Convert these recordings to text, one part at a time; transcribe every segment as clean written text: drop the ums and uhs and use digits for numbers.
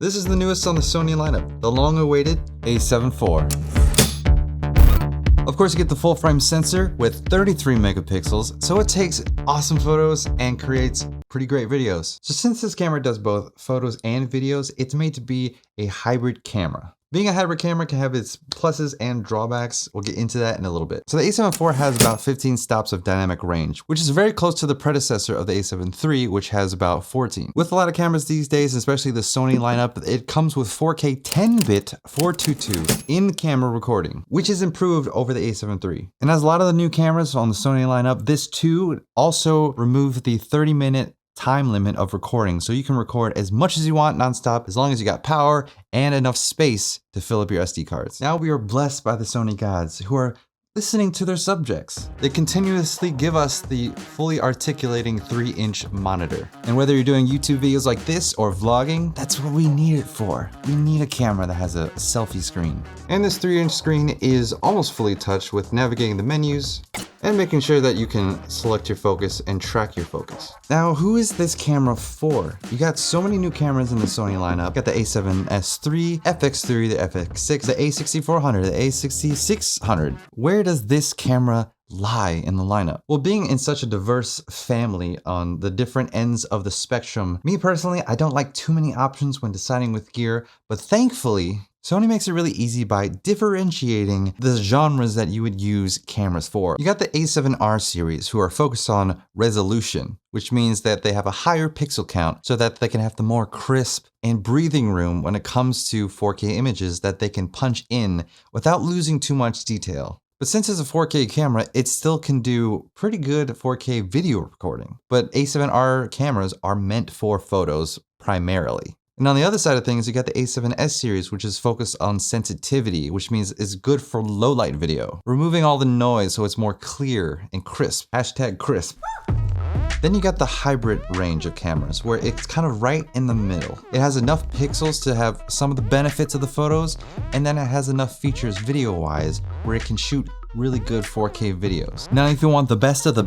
This is the newest on the Sony lineup, the long-awaited A7 IV. Of course, you get the full frame sensor with 33 megapixels, so it takes awesome photos and creates pretty great videos. So since this camera does both photos and videos, it's made to be a hybrid camera. Being a hybrid camera can have its pluses and drawbacks. We'll get into that in a little bit. So the A7 IV has about 15 stops of dynamic range, which is very close to the predecessor of the A7 III, which has about 14. With a lot of cameras these days, especially the Sony lineup, it comes with 4K 10-bit 422 in-camera recording, which is improved over the A7 III. And as a lot of the new cameras on the Sony lineup, this too also removed the 30-minute time limit of recording, so you can record as much as you want nonstop as long as you got power and enough space to fill up your SD cards. Now we are blessed by the Sony gods who are listening to their subjects. They continuously give us the fully articulating 3-inch monitor. And whether you're doing YouTube videos like this or vlogging, that's what we need it for. We need a camera that has a selfie screen. And this 3-inch screen is almost fully touch with navigating the menus and making sure that you can select your focus and track your focus. Now, who is this camera for? You got so many new cameras in the Sony lineup. You got the A7S III, FX3, the FX6, the A6400, the A6600. Where does this camera lie in the lineup? Well, being in such a diverse family on the different ends of the spectrum, me personally, I don't like too many options when deciding with gear, but thankfully, Sony makes it really easy by differentiating the genres that you would use cameras for. You got the A7R series who are focused on resolution, which means that they have a higher pixel count so that they can have the more crisp and breathing room when it comes to 4K images that they can punch in without losing too much detail. But since it's a 4K camera, it still can do pretty good 4K video recording. But A7R cameras are meant for photos primarily. And on the other side of things, you got the A7S series, which is focused on sensitivity, which means it's good for low light video, removing all the noise so it's more clear and crisp. Hashtag crisp. Then you got the hybrid range of cameras, where it's kind of right in the middle. It has enough pixels to have some of the benefits of the photos, and then it has enough features video-wise where it can shoot really good 4K videos. Now, if you want the best of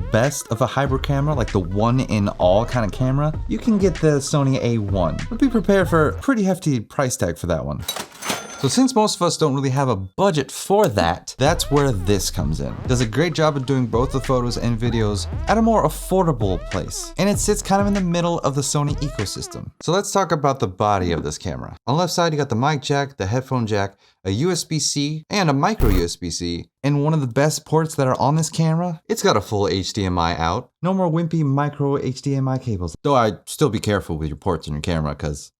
a hybrid camera, like the one-in-all kind of camera, you can get the Sony A1. But be prepared for a pretty hefty price tag for that one. So since most of us don't really have a budget for that, that's where this comes in. It does a great job of doing both the photos and videos at a more affordable place. And it sits kind of in the middle of the Sony ecosystem. So let's talk about the body of this camera. On the left side, you got the mic jack, the headphone jack, a USB-C, and a micro USB-C. And one of the best ports that are on this camera, it's got a full HDMI out. No more wimpy micro HDMI cables. Though I'd still be careful with your ports in your camera because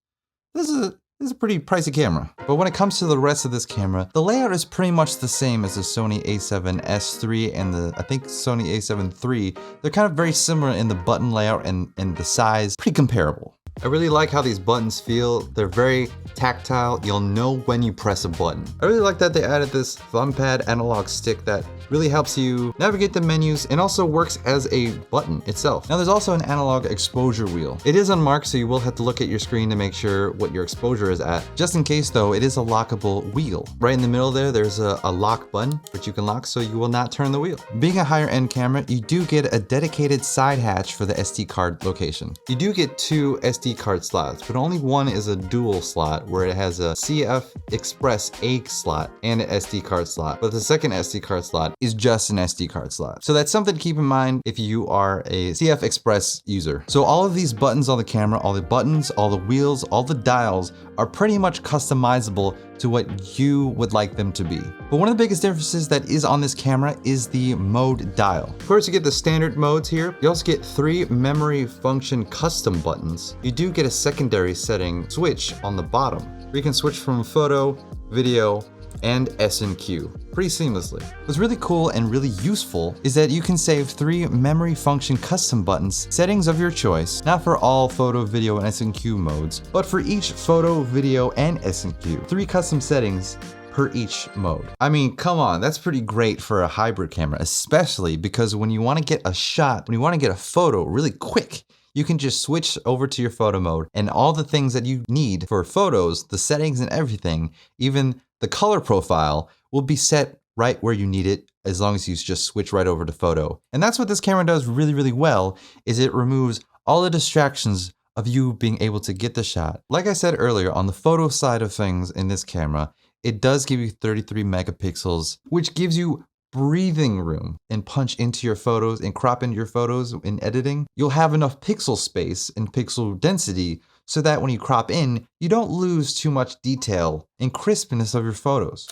this is a pretty pricey camera. But when it comes to the rest of this camera, the layout is pretty much the same as the Sony A7S III and the, I think, Sony A7 III. They're kind of very similar in the button layout and the size, pretty comparable. I really like how these buttons feel. They're very tactile. You'll know when you press a button. I really like that they added this thumb pad analog stick that really helps you navigate the menus and also works as a button itself. Now there's also an analog exposure wheel. It is unmarked, so you will have to look at your screen to make sure what your exposure is at. Just in case though, it is a lockable wheel. Right in the middle there's a lock button, which you can lock so you will not turn the wheel. Being a higher end camera, you do get a dedicated side hatch for the SD card location. You do get 2 SD card slots, but only one is a dual slot where it has a CF Express A slot and an SD card slot. But the second SD card slot is just an SD card slot. So that's something to keep in mind if you are a CF Express user. So all of these buttons on the camera, all the buttons, all the wheels, all the dials are pretty much customizable to what you would like them to be. But one of the biggest differences that is on this camera is the mode dial. Of course, you get the standard modes here. You also get 3 memory function custom buttons. You do get a secondary setting switch on the bottom, where you can switch from photo, video, and S&Q pretty seamlessly. What's really cool and really useful is that you can save 3 memory function custom buttons, settings of your choice, not for all photo, video, and S&Q modes, but for each photo, video, and S&Q. 3 custom settings per each mode. I mean, come on, that's pretty great for a hybrid camera, especially because when you want to get a shot, when you want to get a photo really quick, you can just switch over to your photo mode and all the things that you need for photos, the settings and everything, even the color profile will be set right where you need it as long as you just switch right over to photo. And that's what this camera does really, really well, is it removes all the distractions of you being able to get the shot. Like I said earlier, on the photo side of things in this camera, it does give you 33 megapixels, which gives you breathing room and punch into your photos and crop into your photos in editing. You'll have enough pixel space and pixel density so that when you crop in, you don't lose too much detail and crispness of your photos.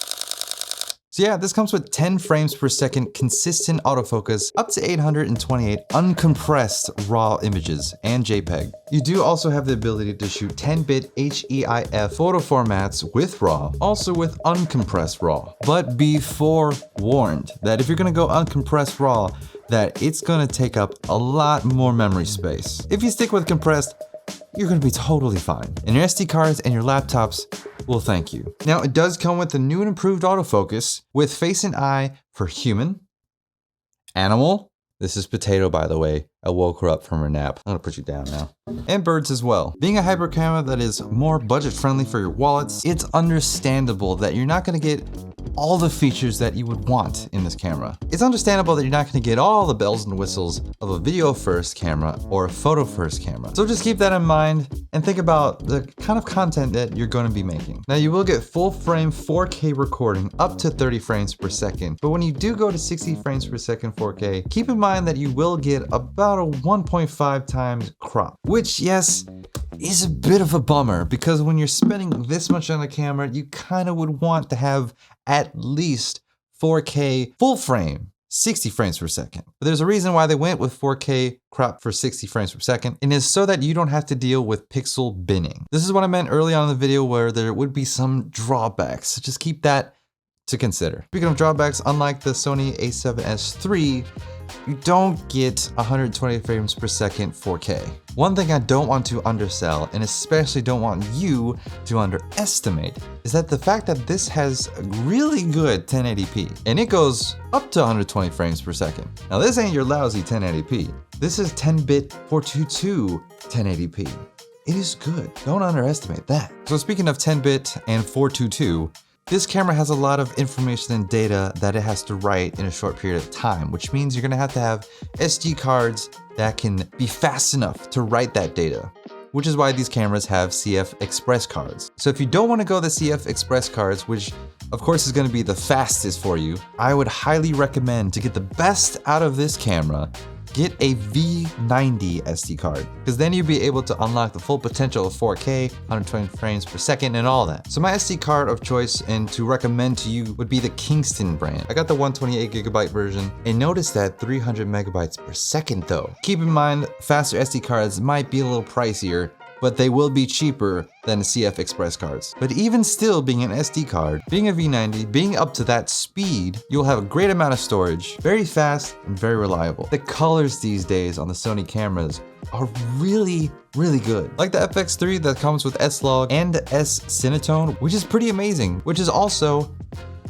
So yeah, this comes with 10 frames per second consistent autofocus, up to 828 uncompressed RAW images and JPEG. You do also have the ability to shoot 10-bit HEIF photo formats with RAW, also with uncompressed RAW. But be forewarned that if you're gonna go uncompressed RAW, that it's gonna take up a lot more memory space. If you stick with compressed, you're gonna be totally fine. And your SD cards and your laptops will thank you. Now, it does come with the new and improved autofocus with face and eye for human, animal, this is Potato by the way, I woke her up from her nap. I'm gonna put you down now. And birds as well. Being a hybrid camera that is more budget friendly for your wallets, it's understandable that you're not gonna get all the features that you would want in this camera. It's understandable that you're not gonna get all the bells and whistles of a video first camera or a photo first camera. So just keep that in mind and think about the kind of content that you're gonna be making. Now you will get full frame 4K recording up to 30 frames per second, but when you do go to 60 frames per second 4K, keep in mind that you will get about a 1.5 times crop, which yes, is a bit of a bummer because when you're spending this much on a camera, you kind of would want to have at least 4K full frame, 60 frames per second. But there's a reason why they went with 4K crop for 60 frames per second, and it's so that you don't have to deal with pixel binning. This is what I meant early on in the video where there would be some drawbacks, so just keep that to consider. Speaking of drawbacks, unlike the Sony A7iv, you don't get 120 frames per second 4K. One thing I don't want to undersell, and especially don't want you to underestimate, is that the fact that this has a really good 1080p, and it goes up to 120 frames per second. Now this ain't your lousy 1080p. This is 10-bit 422 1080p. It is good, don't underestimate that. So speaking of 10-bit and 422, this camera has a lot of information and data that it has to write in a short period of time, which means you're gonna have to have SD cards that can be fast enough to write that data, which is why these cameras have CF Express cards. So if you don't wanna go the CF Express cards, which of course is gonna be the fastest for you, I would highly recommend to get the best out of this camera, get a V90 SD card, because then you'll be able to unlock the full potential of 4K, 120 frames per second, and all that. So my SD card of choice and to recommend to you would be the Kingston brand. I got the 128GB version, and notice that 300 megabytes per second though. Keep in mind, faster SD cards might be a little pricier, but they will be cheaper than the CF Express cards. But even still, being an SD card, being a V90, being up to that speed, you'll have a great amount of storage, very fast and very reliable. The colors these days on the Sony cameras are really good. Like the FX3 that comes with S-Log and S-Cinetone, which is pretty amazing, which is also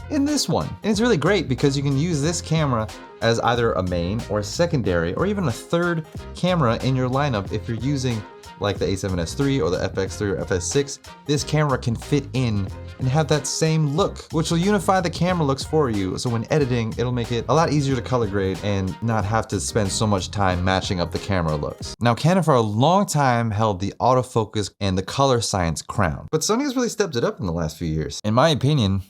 in this one. And it's really great because you can use this camera as either a main or a secondary or even a third camera in your lineup if you're using like the A7S3 or the FX3 or FS6. This camera can fit in and have that same look, which will unify the camera looks for you. So when editing, it'll make it a lot easier to color grade and not have to spend so much time matching up the camera looks. Now, Canon for a long time held the autofocus and the color science crown, but Sony has really stepped it up in the last few years. In my opinion,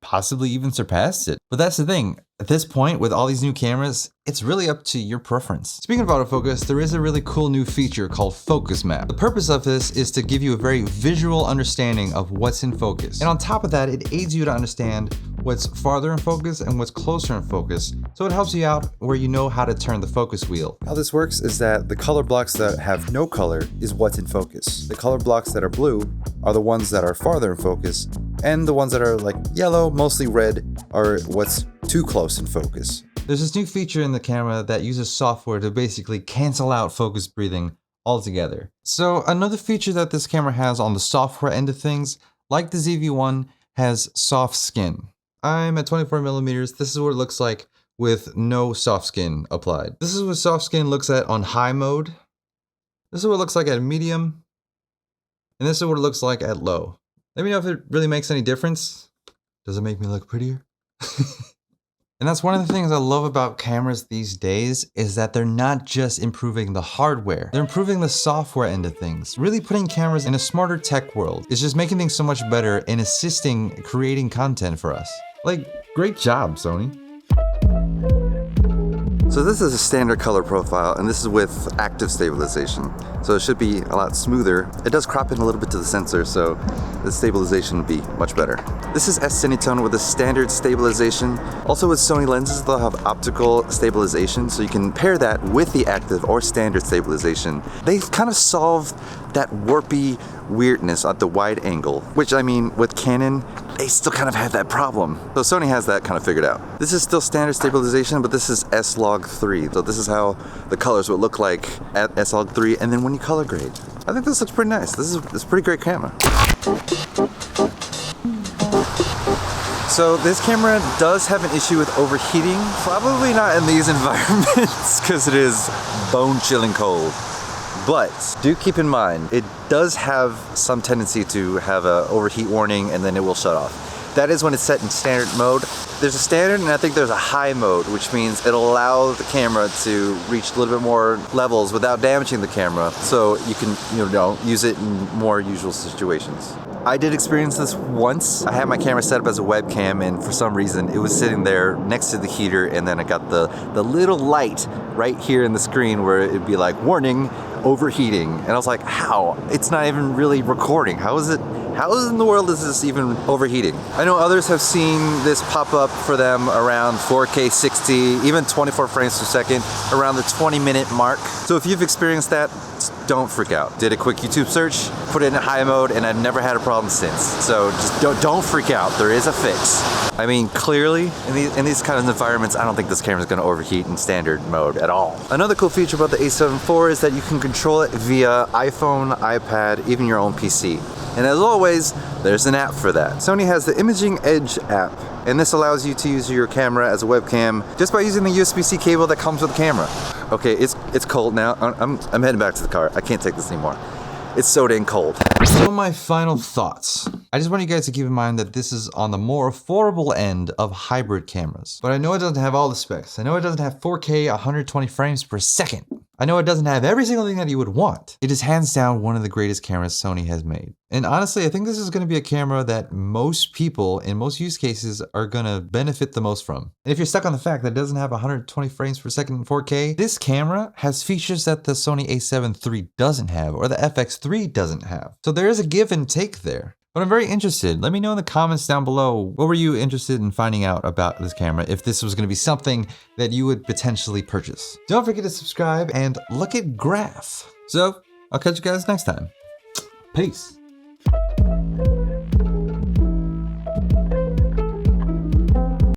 possibly even surpassed it. But that's the thing, at this point with all these new cameras, it's really up to your preference. Speaking of autofocus, there is a really cool new feature called Focus Map. The purpose of this is to give you a very visual understanding of what's in focus. And on top of that, it aids you to understand what's farther in focus and what's closer in focus. So it helps you out where you know how to turn the focus wheel. How this works is that the color blocks that have no color is what's in focus. The color blocks that are blue are the ones that are farther in focus, and the ones that are like yellow, mostly red, are what's too close in focus. There's this new feature in the camera that uses software to basically cancel out focus breathing altogether. So another feature that this camera has on the software end of things, like the ZV-1, has soft skin. I'm at 24 millimeters. This is what it looks like with no soft skin applied. This is what soft skin looks at on high mode. This is what it looks like at medium. And this is what it looks like at low. Let me know if it really makes any difference. Does it make me look prettier? And that's one of the things I love about cameras these days is that they're not just improving the hardware, they're improving the software end of things. Really putting cameras in a smarter tech world is just making things so much better and assisting creating content for us. Like, great job, Sony. So this is a standard color profile, and this is with active stabilization. So it should be a lot smoother. It does crop in a little bit to the sensor, so the stabilization would be much better. This is S-Cinetone with a standard stabilization. Also with Sony lenses, they'll have optical stabilization, so you can pair that with the active or standard stabilization. They kind of solve that warpy weirdness at the wide angle, which I mean, with Canon, they still kind of have that problem. So Sony has that kind of figured out. This is still standard stabilization, but this is S-Log3. So this is how the colors would look like at S-Log3, and then when you color grade. I think this looks pretty nice. This is a pretty great camera. So this camera does have an issue with overheating. Probably not in these environments, because it is bone-chilling cold. But do keep in mind, it does have some tendency to have an overheat warning and then it will shut off. That is when it's set in standard mode. There's a standard and I think there's a high mode, which means it'll allow the camera to reach a little bit more levels without damaging the camera, so you can, use it in more usual situations. I did experience this once. I had my camera set up as a webcam and for some reason it was sitting there next to the heater, and then I got the little light right here in the screen where it'd be like, warning, overheating. And I was like, how? It's not even really recording. How in the world is this even overheating? I know others have seen this pop up for them around 4K 60, even 24 frames per second, around the 20-minute mark. So if you've experienced that, don't freak out. Did a quick YouTube search, put it in high mode, and I've never had a problem since. So just don't freak out. There is a fix. I mean, clearly, in these kind of environments, I don't think this camera is going to overheat in standard mode at all. Another cool feature about the A7 IV is that you can control it via iPhone, iPad, even your own PC. And as always, there's an app for that. Sony has the Imaging Edge app, and this allows you to use your camera as a webcam just by using the USB-C cable that comes with the camera. Okay, it's cold now. I'm heading back to the car. I can't take this anymore. It's so dang cold. So my final thoughts. I just want you guys to keep in mind that this is on the more affordable end of hybrid cameras. But I know it doesn't have all the specs. I know it doesn't have 4K 120 frames per second. I know it doesn't have every single thing that you would want. It is hands down one of the greatest cameras Sony has made. And honestly, I think this is going to be a camera that most people in most use cases are going to benefit the most from. And if you're stuck on the fact that it doesn't have 120 frames per second in 4K, this camera has features that the Sony A7 III doesn't have, or the FX3 doesn't have. So there is a give and take there. But I'm very interested. Let me know in the comments down below, what were you interested in finding out about this camera, if this was going to be something that you would potentially purchase. Don't forget to subscribe and look at Graph. So I'll catch you guys next time. Peace.